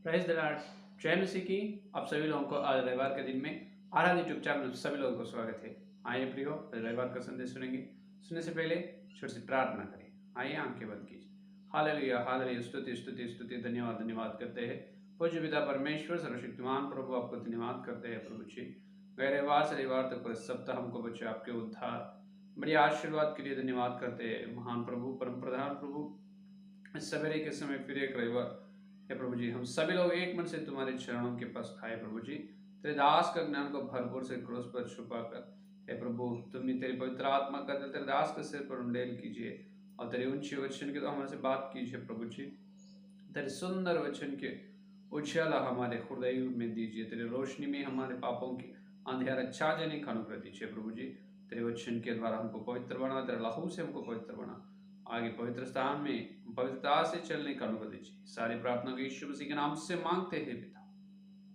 Praise the Lord. जय मसीह की। आप सभी लोगों को आज रविवार के दिन में आराध यूट्यूब चैनल में सभी लोगों को स्वागत है। आइए प्रियो, रविवार का संदेश सुनेंगे। सुनने से पहले छोटी सी प्रार्थना करें। आइए आंखें बंद कीजिए। हालेलुया हालेलुया, स्तुति स्तुति स्तुति, धन्यवाद धन्यवाद करते हैं पूज्य पिता परमेश्वर सर्वशक्तिमान प्रभु, आपको धन्यवाद करते हैं प्रभु जी। गए रविवार से रविवार तक पूरे सप्ताह हमको बच्चे आपके उद्धार बड़ी आशीर्वाद के लिए धन्यवाद करते हैं महान प्रभु, परम प्रधान प्रभु। सवेरे के समय फिर एक रविवार हे प्रभु जी, हम सभी लोग एक मन से तुम्हारे चरणों के पास आए प्रभु जी। तेरे दास का ज्ञान को भरपूर से क्रूस पर छुपा कर हे प्रभु, तुमने तेरी पवित्र आत्मा का तेरे दास के सिर पर उंडेल कीजिए और तेरे ऊंचे वचन के तो हमारे से बात कीजिए प्रभु जी। तेरे सुंदर वचन के उजाला हमारे हृदय में दीजिए। तेरे रोशनी में हमारे पापों की अंधेरा छा जाने का अनुग्रह दीजिए प्रभु जी। तेरे वचन के द्वारा हमको पवित्र बना, तेरे लहू से हमको पवित्र बना, आगे पवित्र स्थान में पवित्रता से चलने का अनुग्रह दीजिए। सारी प्रार्थना को यीशु मसीह के नाम से मांगते हैं पिता,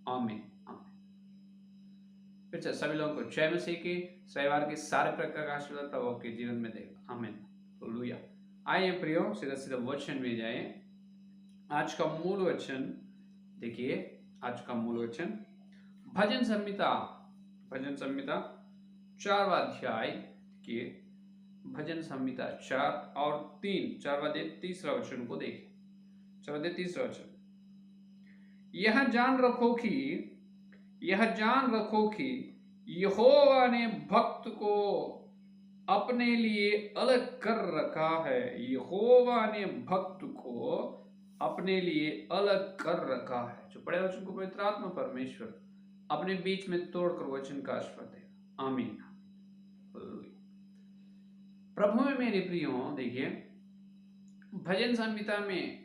आमीन आमीन। फिर से सभी लोगों को जय मसीह की। रविवार के सारे प्रकार का आशीर्वाद प्रभु आपके जीवन में देगा, आमीन हालेलुया। आइए प्रियो, सीधा सीधा वचन में जाए। आज का मूल वचन देखिए, आज का मूल वचन भजन संहिता 4वां अध्याय के भजन संहिता 4 और 3, 4वां अध्याय 3रा वचन को देखें। 4वां अध्याय 3रा वचन, यह जान रखो कि यहोवा ने भक्त को अपने लिए अलग कर रखा है। यहोवा ने भक्त को अपने लिए अलग कर रखा है। जो पढ़े वचन को पवित्र आत्मा परमेश्वर अपने बीच में तोड़कर वचन का आशीर्वाद देगा, आमीन। प्रभु में मेरे प्रियो, देखिए भजन संहिता में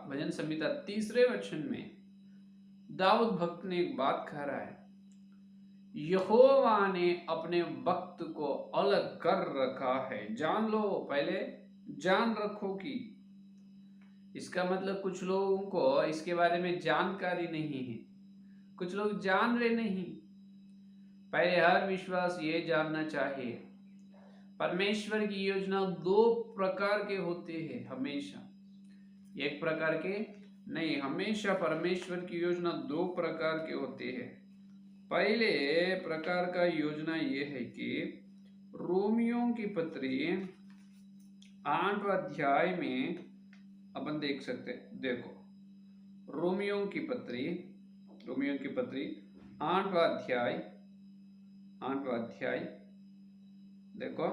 भजन संहिता 3रे वचन में दाऊद भक्त ने एक बात कह रहा है, यहोवा ने अपने भक्त को अलग कर रखा है। जान लो, पहले जान रखो कि, इसका मतलब कुछ लोगों को इसके बारे में जानकारी नहीं है, कुछ लोग जान रहे नहीं। पहले हर विश्वास ये जानना चाहिए, परमेश्वर की योजना 2 प्रकार के होते हैं। हमेशा एक प्रकार के नहीं, हमेशा परमेश्वर की योजना 2 प्रकार के होते हैं। पहले प्रकार का योजना ये है कि रोमियों की पत्री 8वां अध्याय में अपन देख सकते हैं। देखो, रोमियों की पत्री 8वां अध्याय देखो,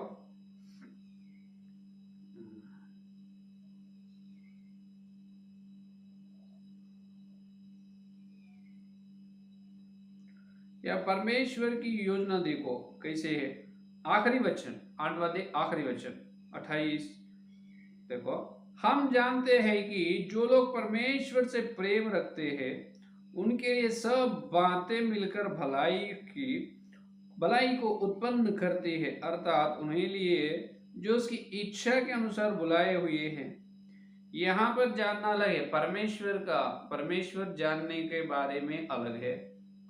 या परमेश्वर की योजना देखो कैसे है। आखिरी वचन, 8वां अध्याय आखिरी वचन 28, देखो, हम जानते हैं कि जो लोग परमेश्वर से प्रेम रखते हैं उनके लिए सब बातें मिलकर भलाई को उत्पन्न करते हैं, अर्थात उन्हें लिए जो उसकी इच्छा के अनुसार बुलाए हुए हैं। यहाँ पर जानना अलग है, परमेश्वर जानने के बारे में अलग है,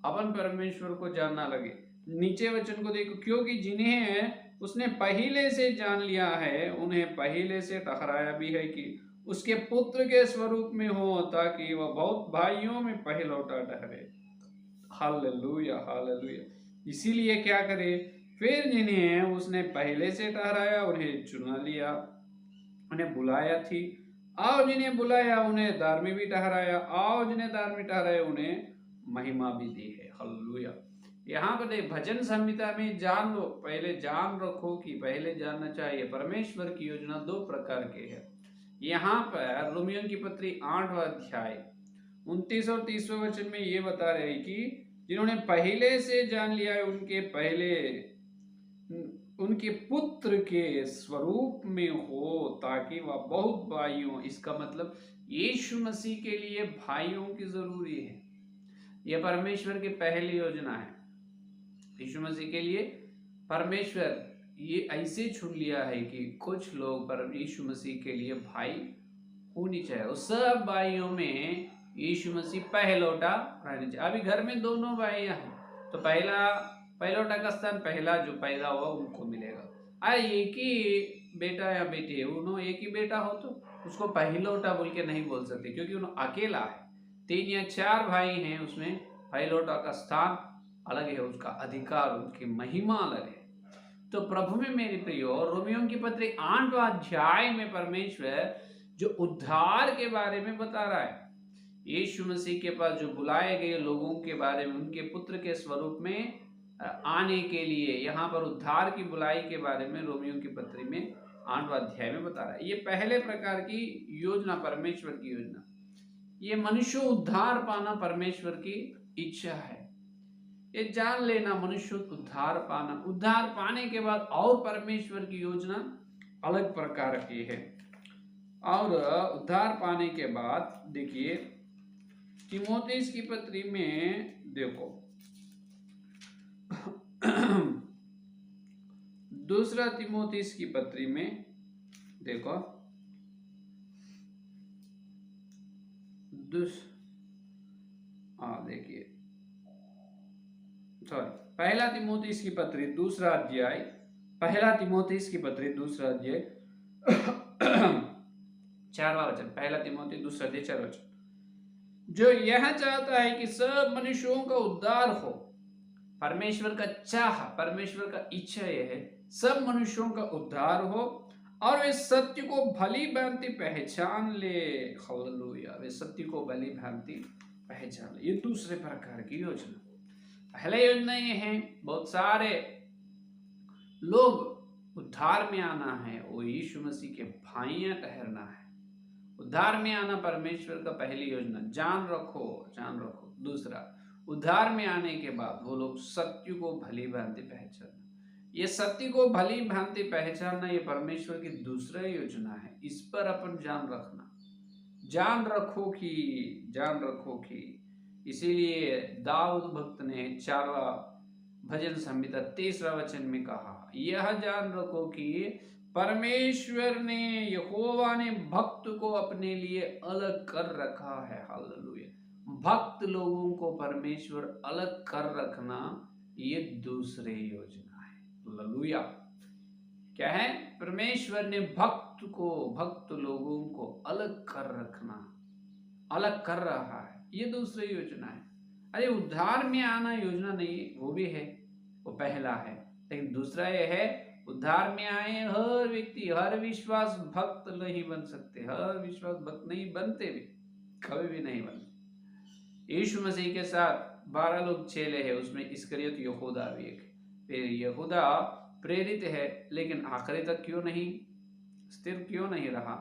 अपन परमेश्वर को जानना अलग है। नीचे वचन को देखो, क्योंकि जिन्हें उसने पहले से जान लिया है उन्हें पहले से ठहराया भी है कि उसके पुत्र के स्वरूप में हो, ताकि वह बहुत भाइयों में पहलौठा ठहरे। Hallelujah hallelujah. इसीलिए क्या करे, फिर जिन्हें उसने पहले से ठहराया उन्हें चुना लिया, उन्हें बुलाया थी, आओ जिन्हें बुलाया उन्हें धार्मिक भी ठहराया, आओ जिन्हें धार्मिक ठहराया उन्हें महिमा भी दी है। हालेलुया। यहाँ पर भजन संहिता में जान लो, पहले जान रखो कि, पहले जानना चाहिए परमेश्वर की योजना 2 प्रकार के है। यहाँ पर रोमियों की पत्री 8वां अध्याय 29 और 30वें वचन में ये बता रहे हैं कि जिन्होंने पहले से जान लिया है उनके पुत्र के स्वरूप में हो, ताकि वह बहुत भाइयों, इसका मतलब यीशु मसीह के लिए भाइयों की जरूरी है। यह परमेश्वर की पहली योजना है। यीशु मसीह के लिए परमेश्वर ये ऐसे चुन लिया है कि कुछ लोग पर यीशु मसीह के लिए भाई होनी चाहिए। उस सब भाइयों में यीशु मसीह पहलौठा रहना चाहिए। अभी घर में दोनों भाइयां हैं तो पहलौठा का स्थान पहला जो पैदा हुआ उनको मिलेगा। एक ही बेटा या बेटी है, उन्होंने एक ही बेटा हो तो उसको पहलौठा बोल के नहीं बोल सकते, क्योंकि उन्होंने अकेला है। 3 या 4 भाई हैं, उसमें भाई लौटा का स्थान अलग है, उसका अधिकार, उनकी महिमा अलग है। तो प्रभु में मेरे प्रियो, रोमियो की पत्री 8वां अध्याय में परमेश्वर जो उद्धार के बारे में बता रहा है, यीशु मसीह के पास जो बुलाए गए लोगों के बारे में, उनके पुत्र के स्वरूप में आने के लिए यहाँ पर उद्धार की बुलाई के बारे में रोमियो की पत्री में 8वां अध्याय में बता रहा है। ये पहले प्रकार की योजना, परमेश्वर की योजना, ये मनुष्य उद्धार पाना परमेश्वर की इच्छा है। ये जान लेना, मनुष्य उद्धार पाना, उद्धार पाने के बाद और परमेश्वर की योजना अलग प्रकार की है। और उद्धार पाने के बाद देखिए तीमुथियुस की पत्री में देखो दूसरा तीमुथियुस की पत्री में देखो देखिए पहला तीमुथियुस की पत्री दूसरा अध्याय, पहला तीमुथियुस की पत्री दूसरा अध्याय 4वां वचन, पहला तीमुथियुस दूसरा अध्याय 4 वचन, जो यह चाहता है कि सब मनुष्यों का उद्धार हो। परमेश्वर का चाह, परमेश्वर का इच्छा यह है सब मनुष्यों का उद्धार हो और वे सत्य को भली भांति पहचान ले। हालेलुया, वे सत्य को भली भांति पहचान ले। ये दूसरे प्रकार की योजना। पहले योजना ये है बहुत सारे लोग उद्धार में आना है, वो यीशु मसीह के भाइयां ठहरना है। उद्धार में आना परमेश्वर का पहली योजना, जान रखो, जान रखो। दूसरा, उद्धार में आने के बाद वो लोग सत्य को भली भांति पहचानना। ये सत्य को भली भांति पहचानना ये परमेश्वर की दूसरा योजना है। इस पर अपन जान रखना, जान रखो कि इसीलिए दाऊद भक्त ने 4वां भजन संहिता 3रा वचन में कहा, यह जान रखो कि परमेश्वर ने, यहोवा ने भक्त को अपने लिए अलग कर रखा है। हालेलुया, भक्त लोगों को परमेश्वर अलग कर रखना ये दूसरी योजना है। हालेलुया, क्या है? परमेश्वर ने भक्त लोगों को अलग कर रखना, अलग कर रहा है, ये दूसरी योजना है। अरे उद्धार में आना योजना नहीं, वो भी है, वो पहला है। लेकिन दूसरा ये है, उद्धार में आए हर व्यक्ति, हर विश्वास भक्त नहीं बन सकते, हर विश्वास भक्त नहीं बनते भी, कभी भी नहीं बनते। यीशु मसीह के साथ 12 लोग चेले हैं, उसमें इस्करियत यहूदा भी एक। फिर यहूदा प्रेरित है, लेकिन आखिरी तक क्यों नहीं स्थिर, क्यों नहीं रहा?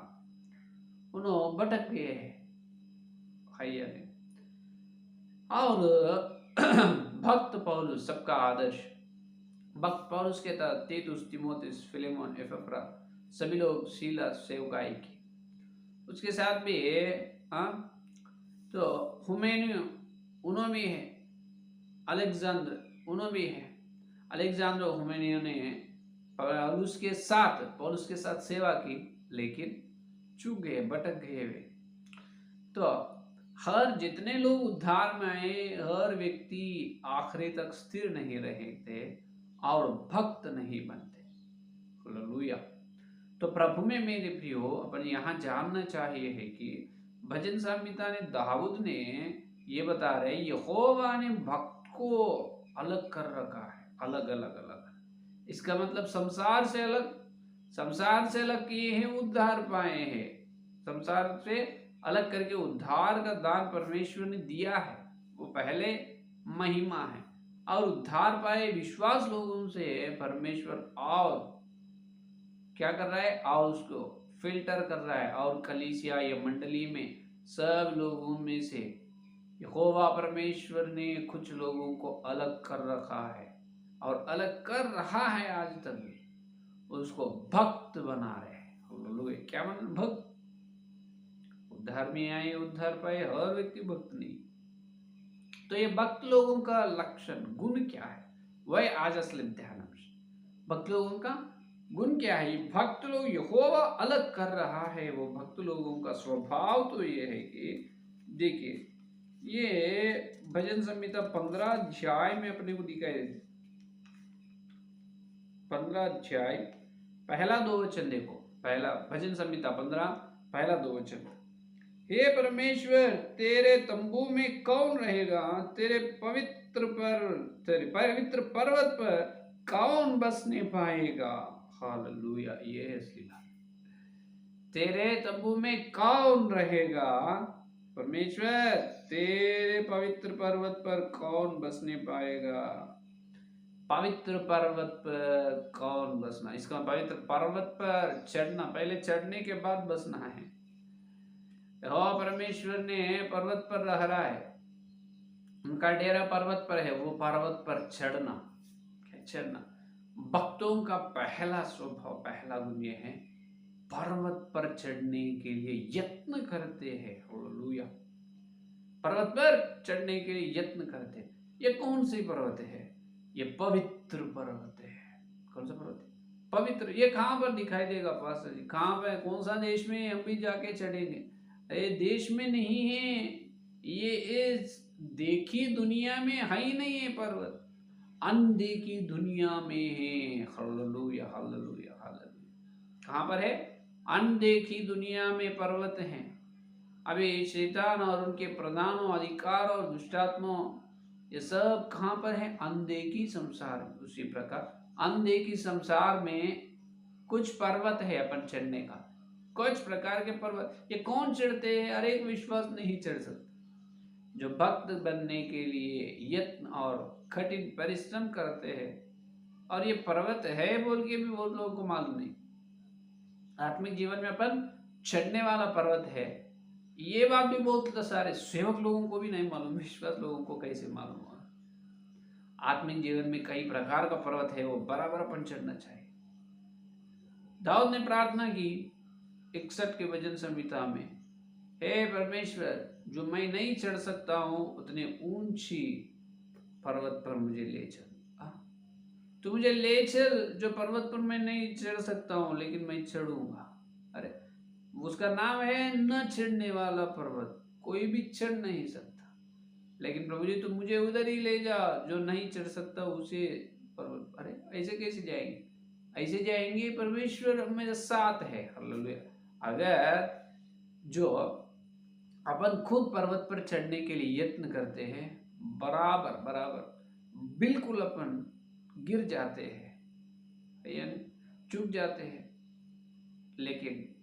उन्होंने भटक गए हैं। और भक्त पौलुस सबका आदर्श, भक्त पौलुस के तहत तीतुस, तीमुथियुस, फिलेमोन, एपफ्रा सभी लोग शीला सेवकाई की, उसके साथ भी तो हुमेनियो उन्होंने भी है, अलेक्जेंडर उन्होंने भी है। अलेक्जेंडर हुमेनियो ने पौलुस के साथ सेवा की, लेकिन चूक गए, भटक गए वे। तो हर जितने लोग उद्धार में आए, हर व्यक्ति आखिरी तक स्थिर नहीं रहे थे और भक्त नहीं बनते। हालेलुया। तो प्रभु में मेरे प्रियो, अपन यहाँ जानना चाहिए है कि भजन संहिता ने, दाऊद ने ये बता रहे, यहोवा ने भक्त को अलग कर रखा है, अलग अलग अलग। इसका मतलब संसार से अलग किए हैं, उद्धार पाए हैं। संसार से अलग करके उद्धार का दान परमेश्वर ने दिया है, वो पहले महिमा है। और उद्धार पाए विश्वास लोगों से परमेश्वर और क्या कर रहा है, और उसको फिल्टर कर रहा है, और कलीसिया या मंडली में सब लोगों में से यहोवा परमेश्वर ने कुछ लोगों को अलग कर रखा है और अलग कर रहा है, आज तक भी उसको भक्त बना रहे हैं। क्या मतलब भक्त? उद्धार में आए, उद्धार पाए, हर व्यक्ति भक्त नहीं। तो ये भक्त लोगों का लक्षण, गुण क्या है, वह आज असली ध्यान। भक्त लोगों का गुण क्या है? भक्त लोग यहोवा अलग कर रहा है। वो भक्त लोगों का स्वभाव तो ये है कि देखिए, ये भजन संहिता 15 अध्याय में अपने को दिखाई देते। 15 अध्याय पहला 2 वचन देखो, पहला भजन संहिता 15 पहला 2 वचन, हे परमेश्वर, तेरे तंबू में कौन रहेगा? तेरे पवित्र पर्वत पर कौन बसने पाएगा? हालेलुया, ये है असली बात। तेरे तंबू में कौन रहेगा? परमेश्वर, तेरे पवित्र पर्वत पर कौन बसने पाएगा? पवित्र पर्वत पर कौन बसना? इसका पवित्र पर्वत पर चढ़ना, पहले चढ़ने के बाद बसना है। यहोवा परमेश्वर ने पर्वत पर रह रहा है, उनका डेरा पर्वत पर है, वो पर्वत पर चढ़ना। भक्तों का पहला स्वभाव, पहला गुण ये है, पर्वत पर चढ़ने के लिए यत्न करते हैं। हालेलुया, पर्वत पर चढ़ने के लिए यत्न करते हैं। ये कौन सी पर्वत है? ये पवित्र पर्वत है। कौन सा पर्वत है? पवित्र। ये कहाँ पर दिखाई देगा पास्टर जी? कहाँ पर, कौन सा देश में हम भी जाके चढ़ेंगे? ये देश में नहीं है, ये इस देखी दुनिया में है ही नहीं है पर्वत, अनदेखी दुनिया में है। Hallelujah, hallelujah, hallelujah. कहाँ पर है? अनदेखी दुनिया में पर्वत हैं। अभी शैतान और उनके प्रधानों, अधिकार और दुष्टात्माओं, ये सब कहाँ पर है? अनदेखी संसार में। उसी प्रकार अनदेखी संसार में कुछ पर्वत है अपन चढ़ने का, कुछ प्रकार के पर्वत। ये कौन चढ़ते हैं? हर एक विश्वास नहीं चढ़ सकता। जो भक्त बनने के लिए यत्न और कठिन परिश्रम करते हैं, और ये पर्वत है बोल के भी बहुत लोगों को मालूम नहीं। आत्मिक जीवन में अपन चढ़ने वाला पर्वत है, ये बात भी बहुत सारे सेवक लोगों को भी नहीं मालूम। विश्वास लोगों को कैसे मालूम होगा? आत्मिक जीवन में कई प्रकार का पर्वत है, वो बराबर अपन चढ़ना चाहिए। दाऊद ने प्रार्थना की 61 के भजन संहिता में, हे परमेश्वर, जो मैं नहीं चढ़ सकता हूं उतने ऊंची पर्वत पर मुझे ले चल। तू मुझे ले चल जो पर्वत पर मैं नहीं चढ़ सकता हूं, लेकिन मैं चढ़ूंगा। अरे, उसका नाम है न चढ़ने वाला पर्वत। कोई भी चढ़ नहीं सकता, लेकिन प्रभु जी तुम मुझे उधर ही ले जा जो नहीं चढ़ सकता उसे पर्वत। अरे, ऐसे कैसे जाएंगे? ऐसे जाएंगे, परमेश्वर मेरे साथ है। हालेलुया। अगर जो अपन खुद पर्वत पर चढ़ने के लिए यत्न करते हैं, बराबर बराबर बिल्कुल अपन गिर जाते हैं, यानी चूक जाते हैं। लेकिन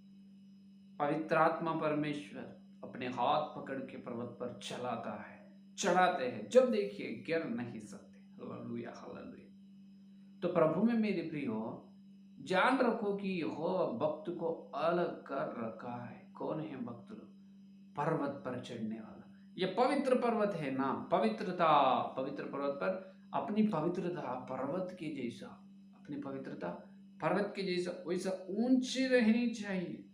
पवित्र आत्मा परमेश्वर अपने हाथ पकड़ के पर्वत पर चलाता है, चढ़ाते हैं, जब देखिए गिर नहीं सकते। Hallelujah, hallelujah. तो प्रभु में मेरे प्रियो, जान रखो कि यहोवा भक्त को अलग कर रखा है। कौन है भक्त लोग? पर्वत पर चढ़ने वाला। ये पवित्र पर्वत है ना, पवित्रता। पवित्र पर्वत पर अपनी पवित्रता पर्वत के जैसा, अपनी पवित्रता पर्वत के जैसा वैसा ऊंची रहनी चाहिए।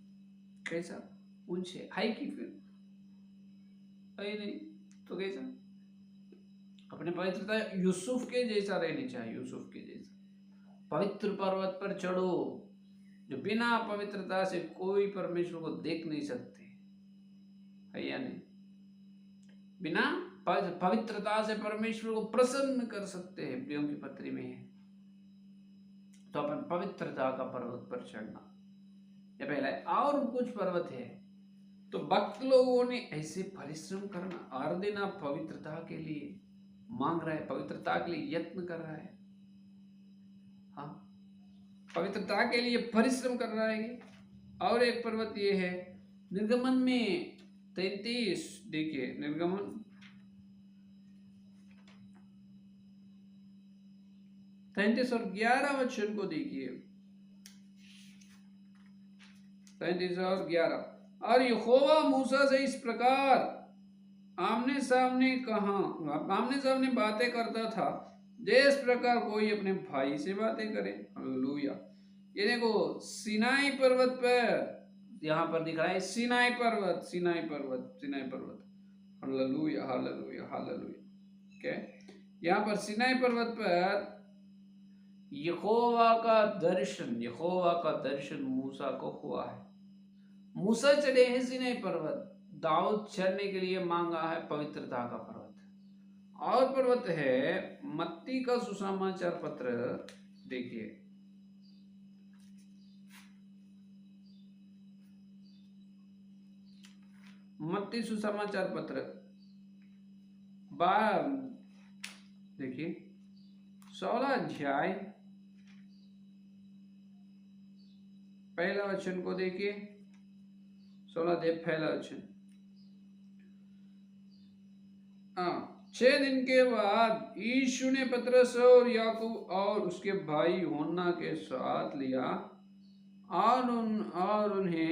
कैसा? ऊंचे हाई की फिर है नहीं तो कैसा? अपनी पवित्रता यूसुफ के जैसा रहनी चाहिए, यूसुफ के जैसा। पवित्र पर्वत पर चढ़ो, जो बिना पवित्रता से कोई परमेश्वर को देख नहीं सकते, है या नहीं? बिना पवित्रता से परमेश्वर को प्रसन्न कर सकते हैं, प्रियों की पत्री में है। तो अपन पवित्रता का पर्वत पर चढ़ना, ये पहला है। और कुछ पर्वत है, तो भक्त लोगों ने ऐसे परिश्रम करना, हर दिन आप पवित्रता के लिए मांग रहे हैं, पवित्रता के लिए यत्न कर रहा है, हाँ, पवित्रता के लिए परिश्रम कर रहा है। और एक पर्वत ये है, निर्गमन में 33, देखिए निर्गमन 33 और 11 वचन को देखिए, 33 और 11। और यहोवा मूसा से इस प्रकार आमने सामने बातें करता था, जिस प्रकार कोई अपने भाई से बातें करे। हालेलुया। ये देखो, सिनाई पर्वत पर, यहाँ पर दिख रहा है सिनाई पर्वत, सिनाई पर्वत, सिनाई पर्वत। Hallelujah, hallelujah, hallelujah. क्या यहाँ पर सिनाई पर्वत पर यहोवा का दर्शन मूसा को हुआ है। मूसा चढ़े हैं सिनाई पर्वत, दाऊद चढ़ने के लिए मांगा है पवित्रता का पर्वत। और पर्वत है मत्ती का सुसमाचार पत्र, देखिए मत्ती सुसमाचार पत्र देखिए 16 अध्याय पहला वचन को देखिए। 16 अध्याय पहला वचन। 6 दिन के बाद यीशु ने पतरस और याकूब और उसके भाई यूहन्ना के साथ लिया और उन्हें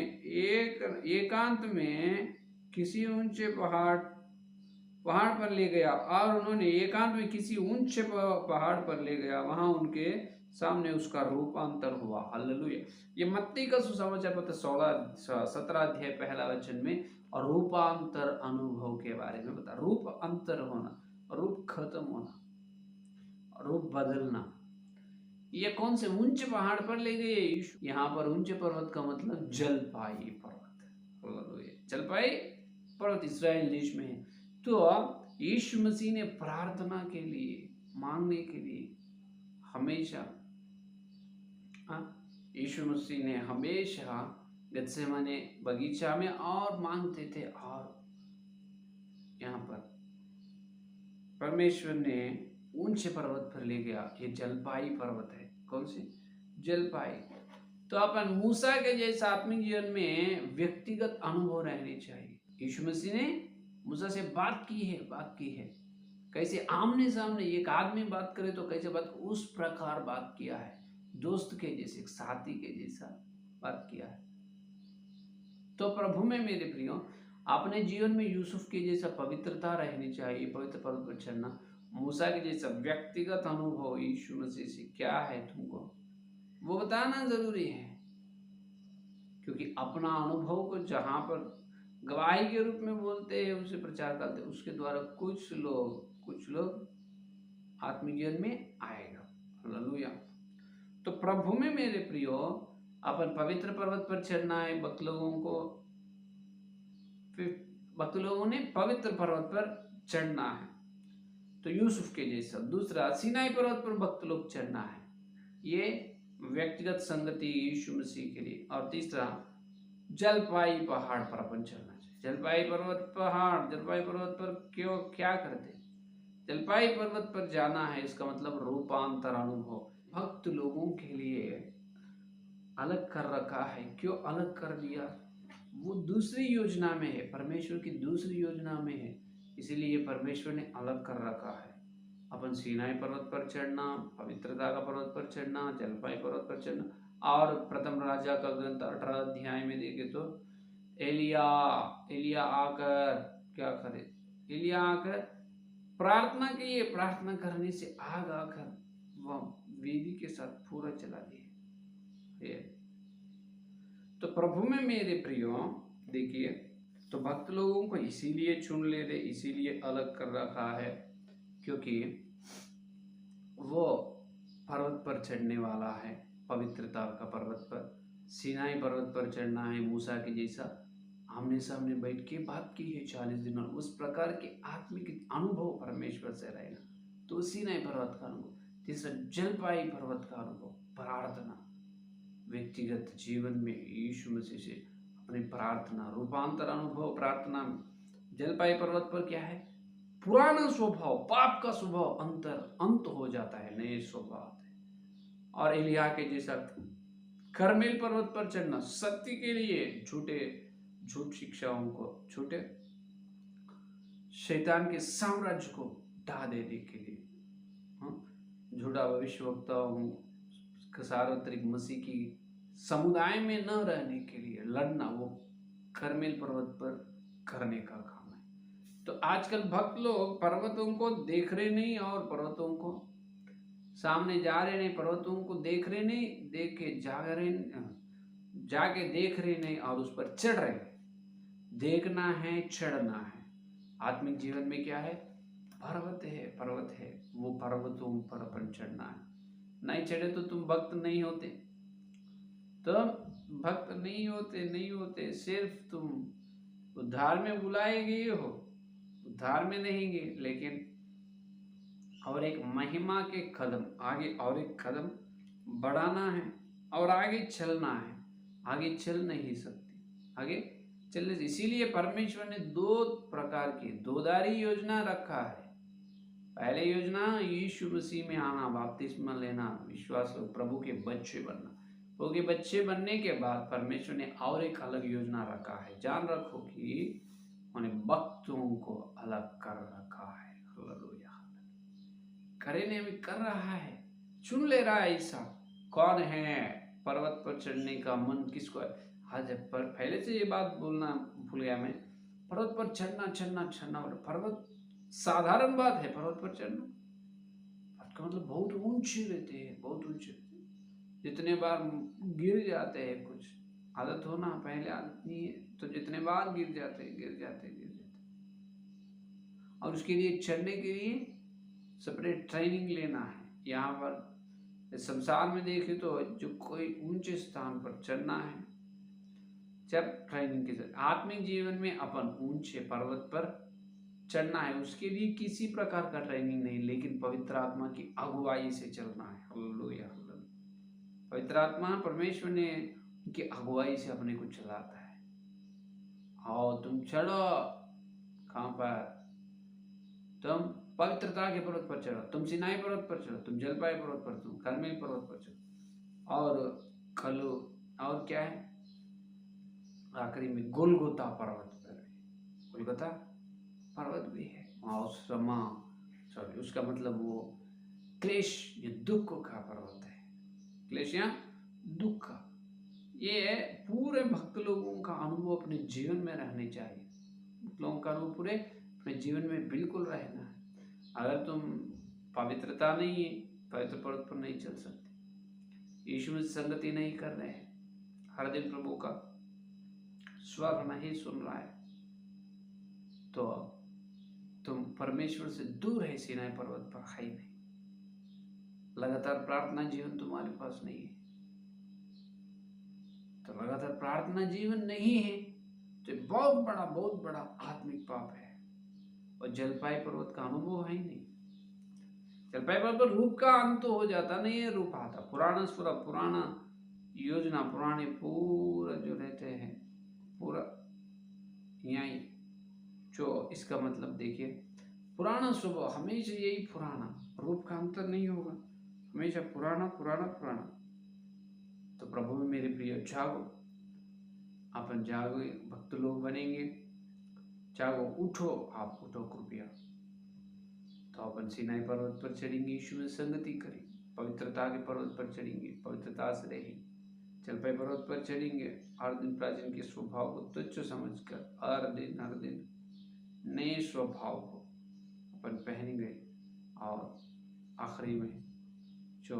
एकांत में किसी ऊंचे पहाड़ पर ले गया और उन्होंने एकांत में किसी ऊंचे पहाड़ पर ले गया। वहां उनके सामने उसका रूपांतर हुआ। हालेलुया। ये मत्ती का सुसमाचार पत्र 17 अध्याय पहला वचन में और रूपांतर अनुभव के बारे में बता। रूप अंतर होना, रूप खत्म होना, रूप बदलना। ये कौन से ऊंचे पहाड़ पर ले गए यीशु? यहाँ पर ऊंचे पर्वत का मतलब जलपाई पर्वत। जलपाई पर्वत इस्राएल देश में है। तो यीशु मसीह ने प्रार्थना के लिए, मांगने के लिए हमेशा, यीशु मसीह ने हमेशा गत्सेमने बगीचा में और मांगते थे। और यहाँ पर परमेश्वर ने ऊंचे पर्वत पर ले गया। ये जलपाई पर्वत है। कौन सी? जलपाई। तो अपन मूसा के जैसा आत्मिक जीवन में व्यक्तिगत अनुभव रहने चाहिए। यीशु मसीह ने मूसा से बात की है। कैसे? आमने सामने एक आदमी बात करे तो कैसे बात, उस प्रकार बात किया है। दोस्त के जैसे, साथी के जैसा बात किया है। तो प्रभु में मेरे प्रियो, अपने जीवन में यूसुफ के जैसा पवित्रता रहनी चाहिए। पवित्र पर्वत पर चलना, मूसा के जैसा व्यक्तिगत अनुभव यीशु मसीह से क्या है तुमको, वो बताना जरूरी है। क्योंकि अपना अनुभव को जहां पर गवाही के रूप में बोलते हैं, उसे प्रचार करते हैं, उसके द्वारा कुछ लोग आत्मिक जीवन में आएगा। हालेलुया। तो प्रभु में मेरे प्रियो, अपन पवित्र पर्वत पर चढ़ना है। भक्त लोगों ने पवित्र पर्वत पर चढ़ना है, तो यूसुफ के जैसा। दूसरा, सीनाई पर्वत पर भक्त लोग चढ़ना है। ये व्यक्तिगत संगति यीशु मसीह के लिए। और तीसरा, जलपाई पहाड़ पर अपन चढ़ना चाहिए। जलपाई पर्वत पर क्यों, क्या करते? जलपाई पर्वत पर जाना है, इसका मतलब रूपांतर अनुभव भक्त लोगों के लिए अलग कर रखा है। क्यों अलग कर दिया? वो दूसरी योजना में है, परमेश्वर की दूसरी योजना में है, इसीलिए परमेश्वर ने अलग कर रखा है। अपन सीनाई पर्वत पर चढ़ना, पवित्रता का पर्वत पर चढ़ना, जलपाई पर्वत पर चढ़ना। और प्रथम राजा का ग्रंथ 18 अध्याय में देखे तो एलिया आकर क्या करे? एलिया आकर प्रार्थना की। प्रार्थना करने से आग आकर वह वेदी के साथ पूरा जला दिए। तो प्रभु में मेरे प्रियो देखिए, तो भक्त लोगों को इसीलिए चुन ले दे, इसीलिए अलग कर रखा है, क्योंकि वो पर्वत पर चढ़ने वाला है। पवित्रता का पर्वत पर, सीनाई पर्वत पर चढ़ना है। मूसा के जैसा आमने सामने बैठ के बात की है 40 दिन, उस प्रकार के आत्मिक अनुभव परमेश्वर से रहेगा। तो सीनाई पर्वत का अनुभव। तीसरा, जलपाई पर्वत का अनुभव, प्रार्थना। व्यक्तिगत जीवन में यीशु मसीह से अपनी प्रार्थना, रूपांतर अनुभव प्रार्थना में। जलपाई पर्वत पर क्या है? पुराना स्वभाव, पाप का स्वभाव अंत हो जाता है, नए स्वभाव आते हैं। और एलिया के जैसा करमेल पर्वत पर चढ़ना, सत्य के लिए झूठ शिक्षाओं को, झूठे शैतान के साम्राज्य को ढा देने के लिए, झूठा भविष्यवक्ताओं, सार्वत्रिक मसीह की समुदाय में न रहने के लिए लड़ना, वो करमेल पर्वत पर करने का काम है। तो आजकल भक्त लोग पर्वतों को देख रहे नहीं, और पर्वतों को सामने जा रहे नहीं, पर्वतों को देख रहे नहीं, जाके देख रहे नहीं, और उस पर चढ़ रहे। देखना है, चढ़ना है। आत्मिक जीवन में क्या है? पर्वत है। वो पर्वतों पर अपन चढ़ना है। नहीं चढ़े तो तुम भक्त नहीं होते। तो भक्त नहीं होते। सिर्फ तुम उद्धार में बुलाए गए हो, उद्धार में नहीं गए, लेकिन और एक महिमा के कदम आगे, और एक कदम बढ़ाना है और आगे चलना है। आगे चल नहीं सकते, आगे चलने से। इसीलिए परमेश्वर ने दो प्रकार की दोधारी योजना रखा है। पहले योजना यीशु मसीह में आना, बपतिस्मा लेना, विश्वास और प्रभु के बच्चे बनना। प्रभु के बच्चे बनने के बाद परमेश्वर ने और एक अलग योजना रखा है। जान रखो कि उन्हें भक्तों को अलग कर रखा है। हालेलुया। करने में कर रहा है, चुन ले रहा है। ऐसा कौन है पर्वत पर चढ़ने का मन किसको है? आज पर पहले से ये बात बोलना भूल गया मैं। पर्वत पर चढ़ना चढ़ना चढ़ना, पर्वत साधारण बात है। पर्वत पर चढ़ना का मतलब बहुत ऊंचे रहते हैं, बहुत ऊंचे। जितने बार गिर जाते हैं, कुछ आदत होना, पहले आदत नहीं है तो जितने बार गिर जाते हैं, गिर जाते। और उसके लिए चढ़ने के लिए सेपरेट ट्रेनिंग लेना है। यहाँ पर संसार में देखे तो जो कोई ऊंचे स्थान पर चढ़ना है, जब ट्रेनिंग की जरूरत। आत्मिक जीवन में अपन ऊंचे पर्वत पर चढ़ना है, उसके लिए किसी प्रकार का ट्रेनिंग नहीं, लेकिन पवित्र आत्मा की अगुवाई से चलना है। हालेलुया। पवित्र आत्मा परमेश्वर ने उनकी अगुवाई से अपने को चलाता है। आओ तुम चढ़ो, कहाँ पर? तुम पवित्रता के पर्वत पर चढ़ो, तुम सिनाई पर्वत पर चढ़ो, तुम जलपाई पर्वत पर, तुम कर्मेल पर्वत पर चढ़ो। और कलो और क्या है आखिरी में? गोलगोता पर्वत पर। गोलगोता पर्वत भी है वहाँ, उसका मतलब वो क्लेश या दुख का पर्वत है। क्लेश या दुख का, ये पूरे भक्त लोगों का अनुभव अपने जीवन में रहने चाहिए। भक्त लोगों का अनुभव पूरे अपने जीवन में बिल्कुल रहना है। अगर तुम पवित्रता नहीं है, पवित्र पर्वत पर नहीं चल सकते। यीशु में संगति नहीं कर रहे हैं, हर दिन प्रभु का स्वर नहीं सुन रहा है, तो तुम परमेश्वर से दूर है, सीनाई पर्वत पर है ही नहीं। लगातार प्रार्थना जीवन तुम्हारे पास नहीं है, तो लगातार प्रार्थना जीवन नहीं है तो बहुत बड़ा आत्मिक पाप है। और जलपाई पर्वत का अनुभव है ही नहीं। जलपाई पर्वत पर रूप का अंत तो हो जाता नहीं है, रूप आता पुराना योजना, पुराने पूरा जो रहते हैं पूरा यही जो इसका मतलब देखिए, पुराना स्वभाव हमेशा यही पुराना, रूप का अंतर नहीं होगा, हमेशा पुराना पुराना पुराना। तो प्रभु में मेरे प्रिय जागो, अपन जागो, भक्त लोग बनेंगे। जागो, उठो, आप उठो कृपया। तो अपन सिनाई पर्वत पर चढ़ेंगे, यीशु में संगति करें, पवित्रता के पर्वत पर चढ़ेंगे, पवित्रता से रहेंगे। जलपाई पर्वत पर चढ़ेंगे, हर दिन प्राचीन के स्वभाव को तुच्छ समझकर हर दिन नए स्वभाव को अपन पहनेंगे। और आखिरी में जो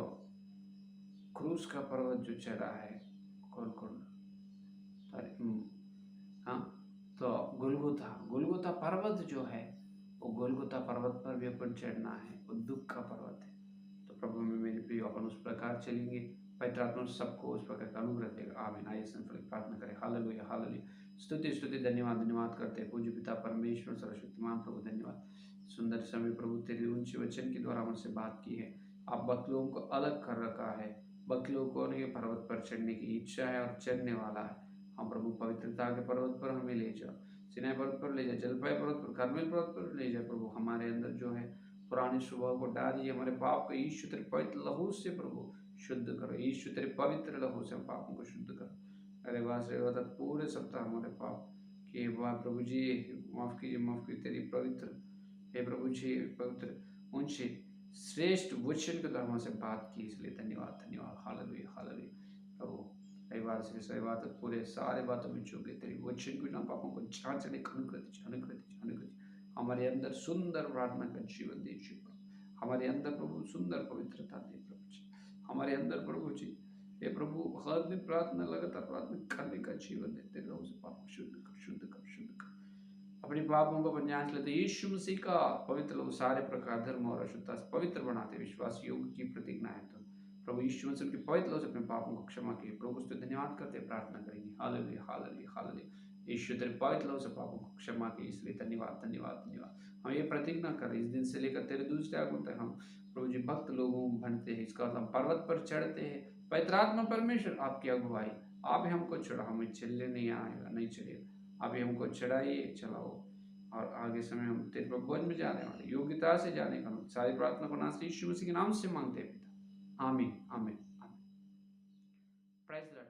क्रूस का पर्वत जो चढ़ा है, कौन हाँ, तो गोलगोता पर्वत जो है, वो गोलगोता पर्वत पर भी अपन चढ़ना है, वो दुख का पर्वत है। तो प्रभु में मेरे प्रिय, अपन उस प्रकार चलेंगे। पवित्र आत्मा सबको उस प्रकार का अनुग्रह देगा। आमीन। आइए संकल्प प्रार्थना करें। Hallelujah hallelujah. स्तुति धन्यवाद करते हैं पूज्य पिता परमेश्वर सर्वशक्तिमान प्रभु, धन्यवाद। सुंदर समय प्रभु तेरे ऊंचे वचन के द्वारा हमसे बात की है। आप भक्त लोगों को अलग कर रखा है। भक्त लोगों को पर्वत पर चढ़ने की इच्छा है और चढ़ने वाला है। हम प्रभु पवित्रता के पर्वत पर हमें ले जाओ, सिनाई पर्वत पर ले जाओ, जलपाई पर्वत पर, कर्मेल पर्वत पर ले जाओ। प्रभु हमारे अंदर जो है पुराने स्वभाव को डालिए, हमारे पाप को यीशु तेरे पवित्र लहू से प्रभु शुद्ध करो। यीशु तेरे पवित्र लहू से पापों को शुद्ध करो। अरे वाह, पूरे सप्ताह हमारे पाप कि वाह प्रभु जी माफ कीजिए तेरी पवित्र, हे प्रभु जी पवित्र उनसे श्रेष्ठ वचन के द्वारा हमसे बात की, इसलिए धन्यवाद। Hallelujah hallelujah. प्रभु रविवार से रविवार तक पूरे सारे बातों में चुके तेरी वचन को, पापों को जांचने का अनुग्रह हमारे अंदर सुंदर प्रार्थना का जीवन दीजिए। हमारे अंदर प्रभु सुंदर पवित्रता दे प्रभु जी। हमारे अंदर प्रभु जी हे प्रभु हर दिन प्रार्थना, लगातार प्रार्थना करने का जीवन दे। तेरे लहू से पाप शुद्ध कर। अपने पापों को जांच लेते यीशु मसीह का पवित्र लहू सारे प्रकार धर्म और अशुद्धता से पवित्र बनाते विश्वास योग की प्रतिज्ञा है। तो प्रभु यीशु मसीह के पवित्र लहू से अपने पापों को क्षमा किए। प्रभु उससे धन्यवाद करते प्रार्थना करेंगे। Hallelujah hallelujah hallelujah. यीशु तेरे पवित्र लहू से पापों को क्षमा किए, इसलिए धन्यवाद। हम ये प्रतिज्ञा करें इस दिन से लेकर तेरे दूसरे आगमन तक हम प्रभु जी भक्त लोगों बनते हैं। इसका हम पर्वत पर चढ़ते हैं। पवित्र आत्मा परमेश्वर आपकी अगुवाई, आप हमको छोड़ा, हमें चलने नहीं आएगा, नहीं चलेगा। अभी हमको चढ़ाइए, चलाओ, और आगे समय हम तेरे प्रभुज में जाने वाले, योग्यता से जाने का सारी प्रार्थना को नासरी यीशु मसीह के नाम से मांगते हैं पिता, आमीन आमीन आमीन। Praise the Lord.